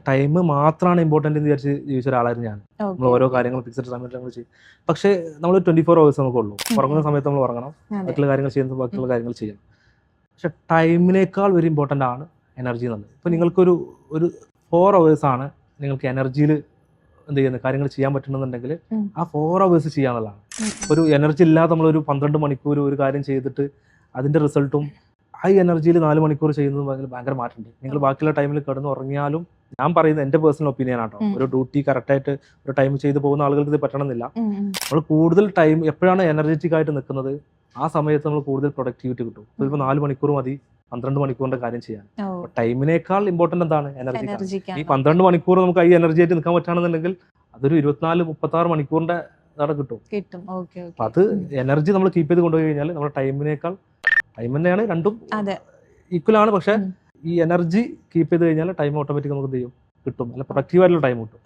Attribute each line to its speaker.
Speaker 1: Time മാത്രമാണ് important എന്ന് വിചാരിച്ച് ജീവിച്ച ഒരാളായിരുന്നു ഞാൻ. നമ്മൾ ഓരോ കാര്യങ്ങൾ ഫിക്സഡ് സമയത്ത് നമ്മൾ ചെയ്യും. പക്ഷേ നമ്മൾ 24 hours നമുക്കുള്ളൂ. ഉറങ്ങുന്ന സമയത്ത് നമ്മൾ ഉറങ്ങണം, ബാക്കിയുള്ള കാര്യങ്ങൾ ചെയ്യുന്നത് ബാക്കിയുള്ള കാര്യങ്ങൾ ചെയ്യണം. പക്ഷെ ടൈമിനേക്കാൾ ഒരു ഇമ്പോർട്ടൻ്റ് ആണ് എനർജി എന്നുള്ളത്. ഇപ്പോൾ നിങ്ങൾക്കൊരു 4 hours ആണ് നിങ്ങൾക്ക് എനർജിയിൽ എന്ത് ചെയ്യുന്നത് കാര്യങ്ങൾ ചെയ്യാൻ പറ്റണമെന്നുണ്ടെങ്കിൽ ആ 4 hours ചെയ്യാന്നുള്ളതാണ്. ഒരു എനർജി ഇല്ലാതെ നമ്മളൊരു 12 മണിക്കൂർ ഒരു കാര്യം ചെയ്തിട്ട് അതിൻ്റെ റിസൾട്ടും ആ എനർജിയിൽ 4 മണിക്കൂർ ചെയ്യുന്നത് ഭയങ്കര മാറ്റമുണ്ട്. നിങ്ങൾ ബാക്കിയുള്ള ടൈമിൽ കിടന്ന് ഉറങ്ങിയാലും, ഞാൻ പറയുന്നത് എൻ്റെ പേഴ്സണൽ ഒപ്പീനിയൻ ആട്ടോ, ഒരു ഡ്യൂട്ടി കറക്റ്റായിട്ട് ഒരു ടൈം ചെയ്ത് പോകുന്ന ആളുകൾക്ക് ഇത് പറ്റണമെന്നില്ല. നമ്മൾ കൂടുതൽ ടൈം എപ്പോഴാണ് എനർജറ്റിക് ആയിട്ട് നിൽക്കുന്നത് ആ സമയത്ത് നമ്മൾ കൂടുതൽ പ്രൊഡക്ടിവിറ്റി കിട്ടും. ഇപ്പോൾ 4 മണിക്കൂർ മതി 12 മണിക്കൂറിന്റെ കാര്യം ചെയ്യാൻ. ടൈമിനേക്കാൾ ഇമ്പോർട്ടൻ്റ് എന്താണ്? എനർജി. ഈ 12 മണിക്കൂർ നമുക്ക് ഈ എനർജി ആയിട്ട് നിൽക്കാൻ പറ്റുകയാണെന്നുണ്ടെങ്കിൽ അതൊരു 24-36 മണിക്കൂറിന്റെ കിട്ടും. അപ്പൊ അത് എനർജി നമ്മൾ കീപ്പ് ചെയ്ത് കൊണ്ടുപോയി കഴിഞ്ഞാൽ നമ്മുടെ ടൈമിനേക്കാൾ, ടൈം തന്നെയാണ് രണ്ടും ഈക്വൽ ആണ്, പക്ഷെ ഈ എനർജി കീപ്പ് ചെയ്ത് കഴിഞ്ഞാൽ ടൈം ഓട്ടോമാറ്റിക് നമുക്ക് എന്ത് ചെയ്യും കിട്ടും, അല്ല പ്രൊഡക്റ്റീവ് ആയിട്ടുള്ള ടൈം കിട്ടും.